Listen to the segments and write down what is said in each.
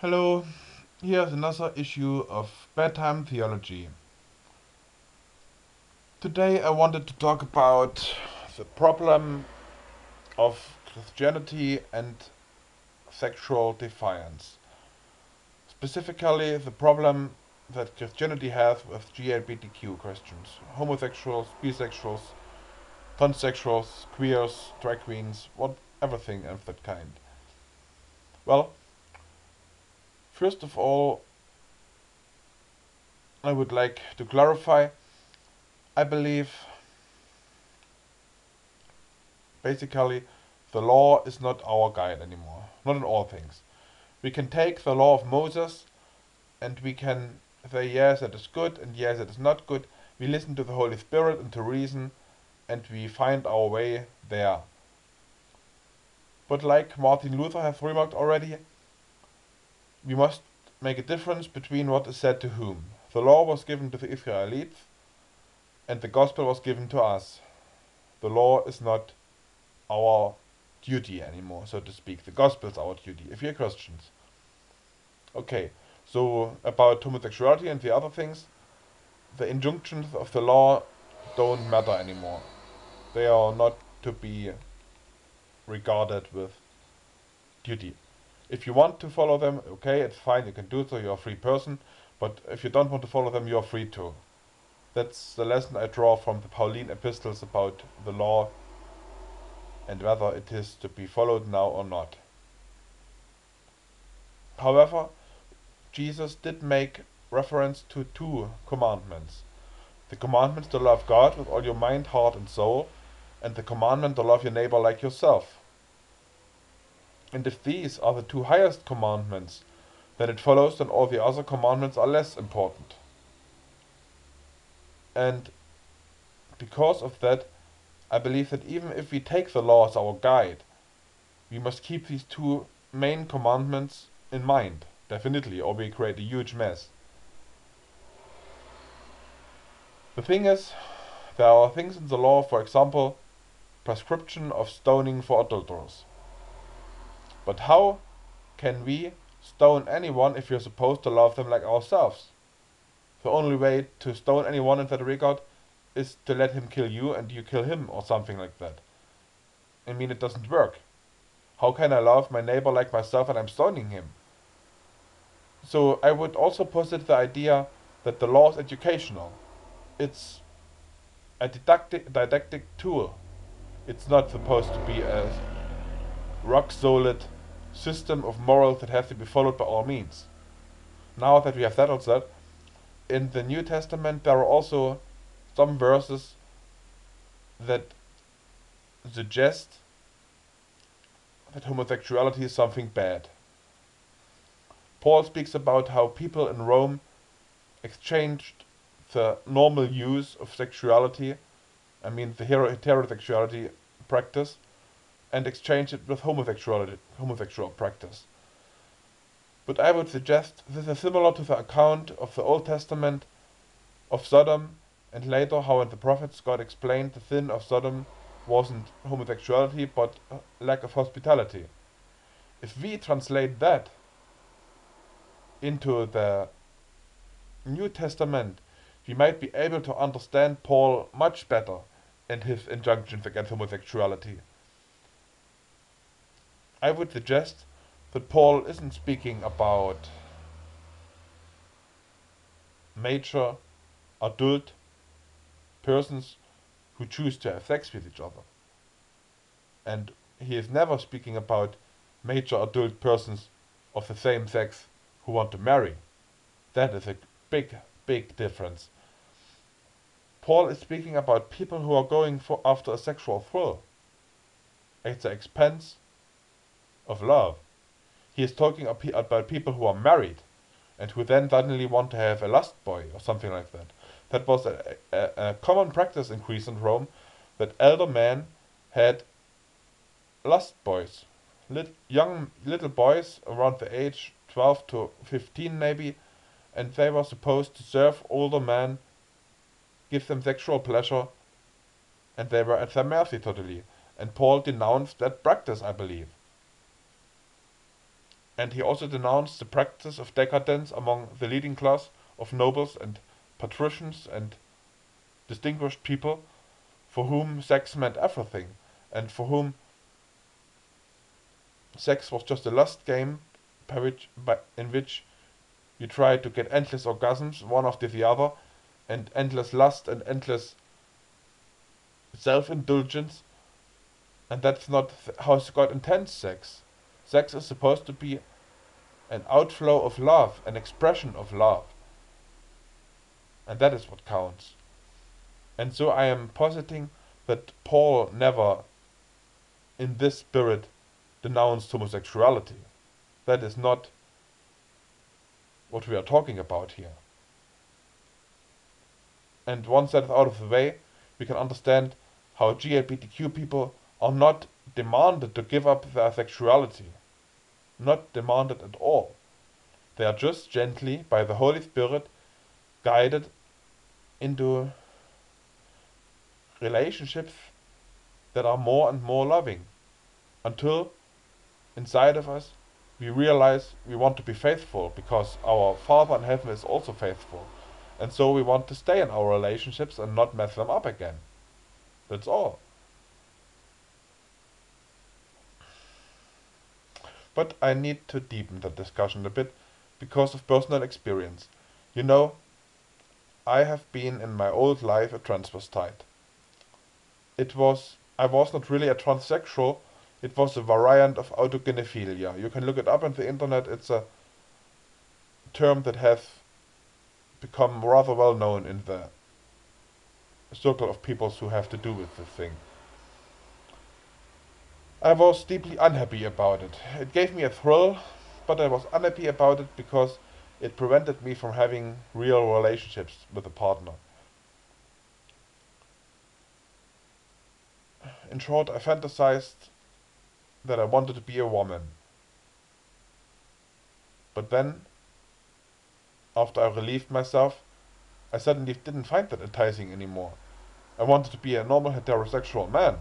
Hello, here's another issue of bedtime theology. Today I wanted to talk about the problem of Christianity and sexual defiance. Specifically, the problem that Christianity has with GLBTQ Christians, homosexuals, bisexuals, transsexuals, queers, drag queens, everything of that kind. Well, first of all, I would like to clarify, I believe basically the law is not our guide anymore, not in all things. We can take the law of Moses and we can say, yes, that is good, and yes, that is not good. We listen to the Holy Spirit and to reason, and we find our way there. But like Martin Luther has remarked already, we must make a difference between what is said to whom. The law was given to the Israelites, and the gospel was given to us. The law is not our duty anymore, so to speak. The gospel is our duty, if you're Christians. Okay, so about homosexuality and the other things, the injunctions of the law don't matter anymore. They are not to be regarded with duty. If you want to follow them, okay, it's fine, you can do so, you're a free person, but if you don't want to follow them, you're free to. That's the lesson I draw from the Pauline epistles about the law and whether it is to be followed now or not. However, Jesus did make reference to two commandments. The commandment to love God with all your mind, heart, and soul, and the commandment to love your neighbor like yourself. And if these are the two highest commandments, then it follows that all the other commandments are less important. And because of that, I believe that even if we take the law as our guide, we must keep these two main commandments in mind, definitely, or we create a huge mess. The thing is, there are things in the law, for example, prescription of stoning for adulterers. But how can we stone anyone if we're supposed to love them like ourselves? The only way to stone anyone in that regard is to let him kill you and you kill him or something like that. I mean, it doesn't work. How can I love my neighbor like myself and I'm stoning him? So I would also posit the idea that the law is educational. It's a didactic tool. It's not supposed to be a rock-solid system of morals that has to be followed by all means. Now that we have settled that, in the New Testament there are also some verses that suggest that homosexuality is something bad. Paul speaks about how people in Rome exchanged the normal use of sexuality, I mean the heterosexuality practice, and exchanged it with homosexual practice. But I would suggest this is similar to the account of the Old Testament of Sodom, and later how in the prophets God explained the sin of Sodom wasn't homosexuality but lack of hospitality. If we translate that into the New Testament, we might be able to understand Paul much better and his injunctions against homosexuality. I would suggest that Paul isn't speaking about mature, adult persons who choose to have sex with each other. And he is never speaking about mature adult persons of the same sex who want to marry. That is a big, big difference. Paul is speaking about people who are going after a sexual thrill at the expense of love. He is talking about people who are married and who then suddenly want to have a lust boy or something like that. That was a common practice in Greece and Rome, that elder men had lust boys, young little boys around the age 12 to 15 maybe, and they were supposed to serve older men, give them sexual pleasure, and they were at their mercy totally. And Paul denounced that practice, I believe. And he also denounced the practice of decadence among the leading class of nobles and patricians and distinguished people, for whom sex meant everything, and for whom sex was just a lust game in which you try to get endless orgasms, one after the other, and endless lust and endless self-indulgence, and that's not how God intends sex. Sex is supposed to be an outflow of love, an expression of love, and that is what counts. And so I am positing that Paul never, in this spirit, denounced homosexuality. That is not what we are talking about here. And once that is out of the way, we can understand how GLBTQ people are not demanded to give up their sexuality. Not demanded at all. They are just gently, by the Holy Spirit, guided into relationships that are more and more loving, until inside of us we realize we want to be faithful, because our Father in heaven is also faithful. And so we want to stay in our relationships and not mess them up again. That's all. But I need to deepen the discussion a bit because of personal experience. You know, I have been in my old life a transvestite. I was not really a transsexual, it was a variant of autogynephilia. You can look it up on the internet, it's a term that has become rather well known in the circle of people who have to do with this thing. I was deeply unhappy about it. It gave me a thrill, but I was unhappy about it because it prevented me from having real relationships with a partner. In short, I fantasized that I wanted to be a woman. But then, after I relieved myself, I suddenly didn't find that enticing anymore. I wanted to be a normal heterosexual man.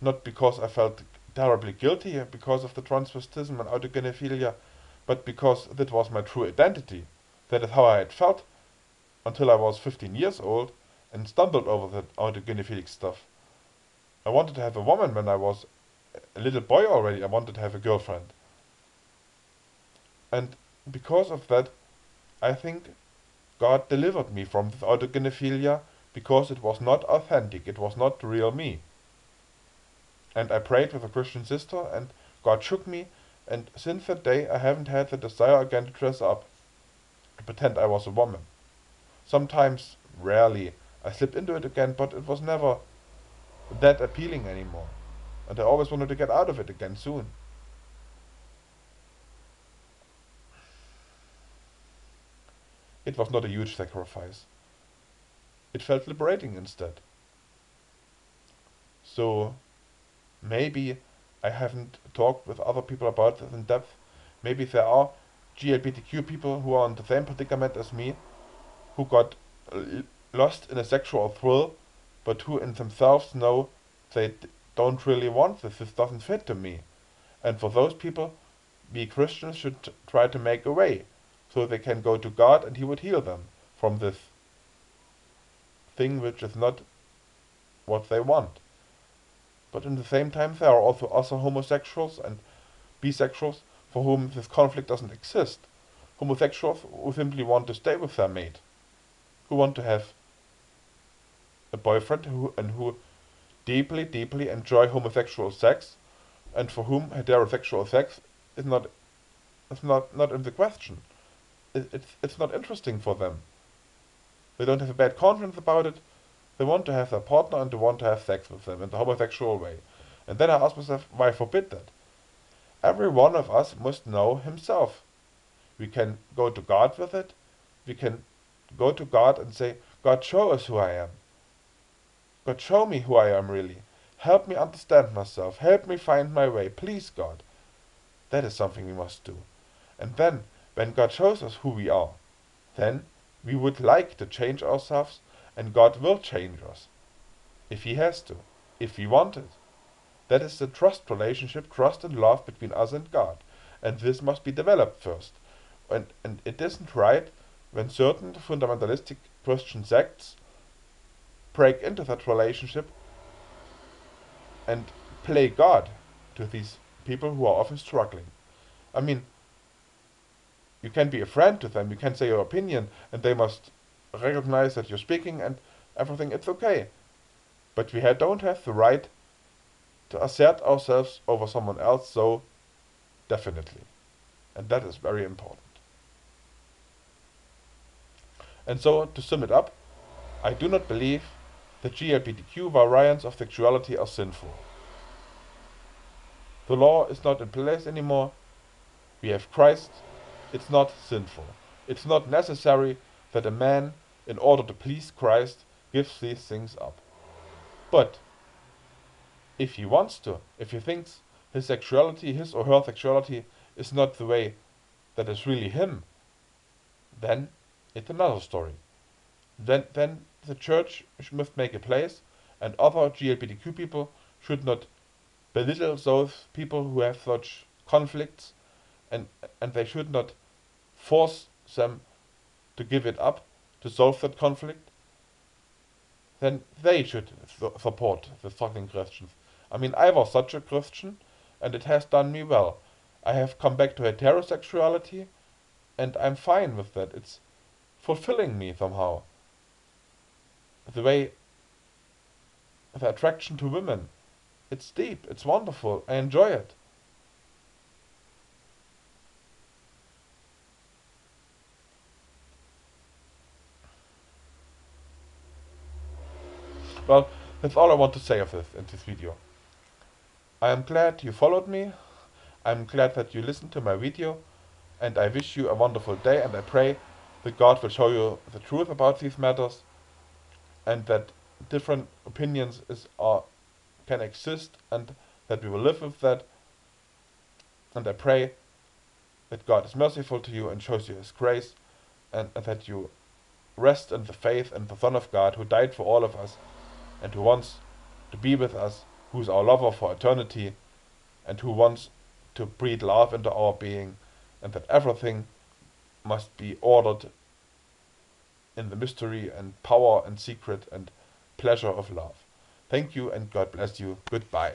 Not because I felt terribly guilty because of the transvestism and autogynephilia, but because that was my true identity. That is how I had felt until I was 15 years old and stumbled over that autogynephilic stuff. I wanted to have a woman when I was a little boy already. I wanted to have a girlfriend. And because of that, I think God delivered me from this autogynephilia, because it was not authentic, it was not the real me. And I prayed with a Christian sister, and God shook me, and since that day I haven't had the desire again to dress up, to pretend I was a woman. Sometimes, rarely, I slipped into it again, but it was never that appealing anymore. And I always wanted to get out of it again soon. It was not a huge sacrifice. It felt liberating instead. So, maybe I haven't talked with other people about this in depth. Maybe there are GLBTQ people who are in the same predicament as me, who got lost in a sexual thrill, but who in themselves know they don't really want this. This doesn't fit to me. And for those people, we Christians should try to make a way, so they can go to God and He would heal them from this thing which is not what they want. But in the same time, there are also other homosexuals and bisexuals for whom this conflict doesn't exist. Homosexuals who simply want to stay with their mate, who want to have a boyfriend who deeply, deeply enjoy homosexual sex, and for whom heterosexual sex is not in the question. It's not interesting for them. They don't have a bad conscience about it. They want to have their partner and they want to have sex with them in the homosexual way. And then I ask myself, why forbid that? Every one of us must know himself. We can go to God with it. We can go to God and say, God, show us who I am. God, show me who I am really. Help me understand myself. Help me find my way. Please, God. That is something we must do. And then, when God shows us who we are, then we would like to change ourselves, and God will change us. If He has to. If we want it. That is the trust relationship, trust and love between us and God. and this must be developed first. And it isn't right when certain fundamentalistic Christian sects break into that relationship and play God to these people who are often struggling. I mean, you can be a friend to them, you can say your opinion, and they must recognize that you're speaking and everything, it's okay. But we don't have the right to assert ourselves over someone else so definitely. And that is very important. And so, to sum it up, I do not believe that GLBTQ variants of sexuality are sinful. The law is not in place anymore. We have Christ. It's not sinful. It's not necessary that a man, in order to please Christ, gives these things up. But if he wants to, if he thinks his sexuality, his or her sexuality, is not the way that is really him, then it's another story. Then the church must make a place, and other GLBTQ people should not belittle those people who have such conflicts, and they should not force them to give it up to solve that conflict. Then they should support the struggling Christians. I mean, I was such a Christian, and it has done me well. I have come back to heterosexuality, and I'm fine with that. It's fulfilling me somehow. The way, the attraction to women, it's deep, it's wonderful, I enjoy it. Well, that's all I want to say of this in this video. I am glad you followed me, I'm glad that you listened to my video, and I wish you a wonderful day, and I pray that God will show you the truth about these matters, and that different opinions can exist, and that we will live with that. And I pray that God is merciful to you and shows you His grace, and that you rest in the faith and the Son of God who died for all of us, and who wants to be with us, who is our lover for eternity, and who wants to breathe love into our being, and that everything must be ordered in the mystery and power and secret and pleasure of love. Thank you, and God bless you. Goodbye.